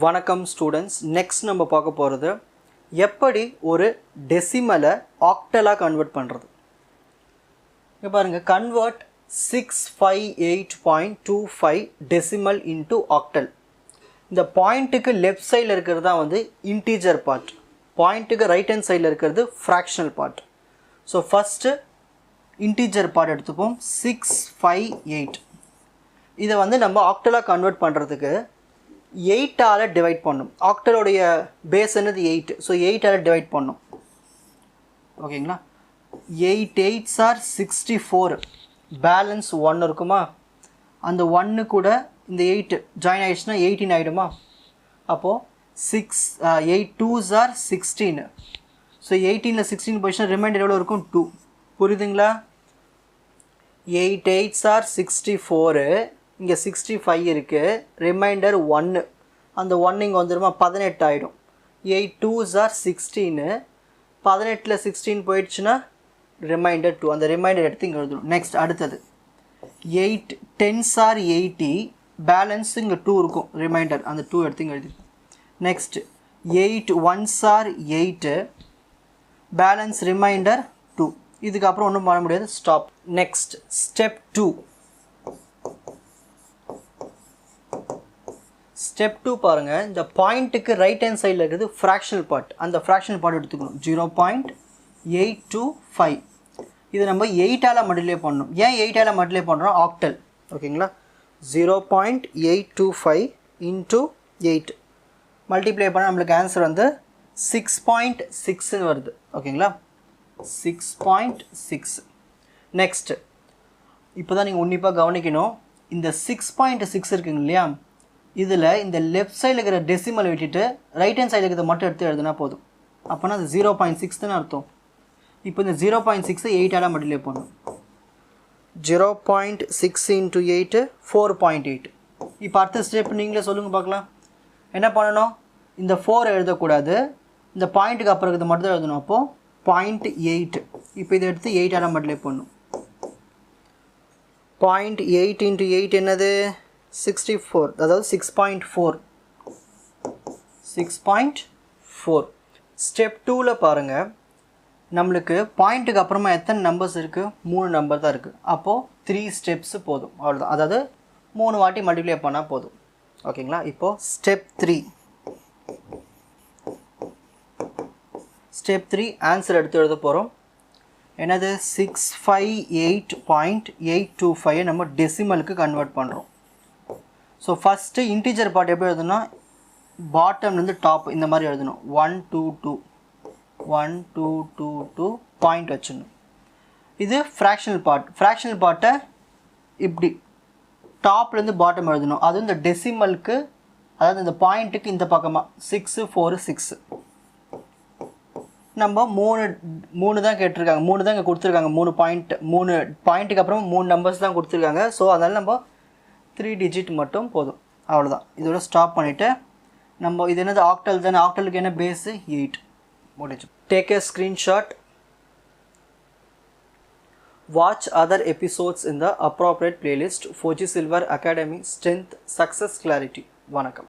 வணக்கம் students. Next நம்ம பார்க்க போகிறது எப்படி ஒரு டெசிமலை ஆக்டலாக கன்வெர்ட் பண்ணுறது. இங்கே பாருங்கள், கன்வெர்ட் 658.25 டெசிமல் இன்ட்டு ஆக்டல். இந்த பாயிண்ட்டுக்கு லெஃப்ட் சைடில் இருக்கிறது தான் வந்து இன்டீஜர் பார்ட், பாயிண்ட்டுக்கு ரைட் ஹேண்ட் சைடில் இருக்கிறது fractional part. So first integer part எடுத்துப்போம். 658 இதை வந்து நம்ம ஆக்டலாக கன்வெர்ட் பண்ணுறதுக்கு 8ஆல் டிவைட் பண்ணும். ஆக்டலோடைய பேஸ் என்னது 8. ஸோ 8ஆல் டிவைட் பண்ணும். ஓகேங்களா? 8 8s are 64. பேலன்ஸ் 1 இருக்குமா? அந்த 1 கூட இந்த 8 ஜாயின் ஆகிடுச்சுன்னா 18 ஆகிடுமா? அப்போது 8 2s are 16. ஸோ 18ல் 16 போயிடுச்சுன்னா ரிமைண்டர் எவ்வளோ இருக்கும்? 2. புரியுதுங்களா? 8 8s are 64. இங்கே 65 இருக்குது, ரிமைண்டர் 1. அந்த 1 இங்கே வந்துடுமா? 18 ஆகிடும். 8 2s are 16. 18ல் 16 போயிடுச்சுன்னா ரிமைண்டர் 2. அந்த ரிமைண்டர் எடுத்து இங்கே எழுதணும். நெக்ஸ்ட் அடுத்தது 8 10s are 80. பேலன்ஸ் இங்கே 2 இருக்கும், ரிமைண்டர். அந்த 2 எடுத்து இங்கே எழுதி. Next 8 1s are 8. Balance reminder 2. இதுக்கப்புறம் ஒன்றும் பண்ண முடியாது, ஸ்டாப். Next step 2. ஸ்டெப் 2 பாருங்கள். இந்த பாயிண்ட்டுக்கு ரைட் ஹேண்ட் சைடில் இருக்கிறது ஃப்ராக்ஷனல் பார்ட். அந்த ஃப்ராக்ஷனல் பார்ட் எடுத்துக்கணும். 0.825. இது நம்ம 8ஆல் மல்டிப்ளை பண்ணணும். ஏன் 8ஆல் மல்டிப்ளை பண்ணுறோம்? ஆக்டல். ஓகேங்களா? 0.825 இன்ட்டு 8 மல்டிப்ளை பண்ணால் நம்மளுக்கு ஆன்சர் வந்து 6.6ன்னு வருது. ஓகேங்களா? 6.6. நெக்ஸ்ட்டு இப்போ தான் நீங்கள் உன்னிப்பாக கவனிக்கணும். இந்த 6.6 இருக்குங்க இல்லையா, இதில் இந்த லெஃப்ட் சைடில் இருக்கிற டெசிமலை விட்டுட்டு ரைட் ஹேண்ட் சைடில் இருக்கிறத மட்டும் எடுத்து எழுதுனா போதும். அப்போனா அது 0.6 தானே அர்த்தம். இப்போ இந்த 0.6 8ஆல் மல்டிப்ளை பண்ணணும். 0.6 இன்ட்டு 8 4.8. இப்போ அடுத்த ஸ்டெப் நீங்களே சொல்லுங்கள் பார்க்கலாம். என்ன பண்ணணும்? இந்த 4 எழுதக்கூடாது, இந்த பாயிண்ட்டுக்கு அப்புறம் இருக்கிறத மட்டும் தான் எழுதணும். அப்போது 0.8. இப்போ இதை எடுத்து 8ஆல் மல்டிப்ளை பண்ணணும். 0.8 இன்ட்டு 8 என்னது? 64. அதாவது 6.4. 6.4. ஸ்டெப் 2ல் பாருங்கள், நம்மளுக்கு பாயிண்ட்டுக்கு அப்புறமா எத்தனை நம்பர்ஸ் இருக்குது? 3 நம்பர் தான் இருக்குது. அப்போது 3 ஸ்டெப்ஸு போதும், அவ்வளோதான். அதாவது 3 வாட்டி மல்டிப்ளை பண்ணால் போதும். ஓகேங்களா? இப்போது ஸ்டெப் 3. ஸ்டெப் 3 ஆன்சர் எடுத்து எழுத போகிறோம். என்னது? 658.825 நம்ம டெசிமலுக்கு கன்வெர்ட் பண்ணுறோம். ஸோ ஃபஸ்ட்டு இன்டீஜர் பார்ட் எப்படி எழுதணும்னா, பாட்டம்லேருந்து டாப் இந்த மாதிரி எழுதணும். 1 2 2 1 2 2 2 பாயிண்ட் வச்சிடணும். இது ஃப்ராக்ஷனல் பார்ட். ஃப்ராக்ஷனல் பார்ட்டை இப்படி டாப்லேருந்து பாட்டம் எழுதணும். அதுவும் இந்த டெசிமலுக்கு, அதாவது இந்த பாயிண்ட்டுக்கு இந்த பக்கமாக 6 4 6. நம்ம 3 தான் கேட்டிருக்காங்க, 3 தான் இங்கே கொடுத்துருக்காங்க. 3 பாயிண்ட்டுக்கு அப்புறம் 3 நம்பர்ஸ் தான் கொடுத்துருக்காங்க. ஸோ அதனால் நம்ம 3 டிஜிட் மட்டும் போதும், அவ்வளோதான். இதோட ஸ்டாப் பண்ணிவிட்டு நம்ம இது என்னது? ஆக்டல் தானே. ஆக்டலுக்கு என்ன பேஸு? 8. முடிஞ்சு. Take a screenshot. Watch other episodes in the appropriate playlist. Fauji silver academy. Strength, success, clarity. வணக்கம்.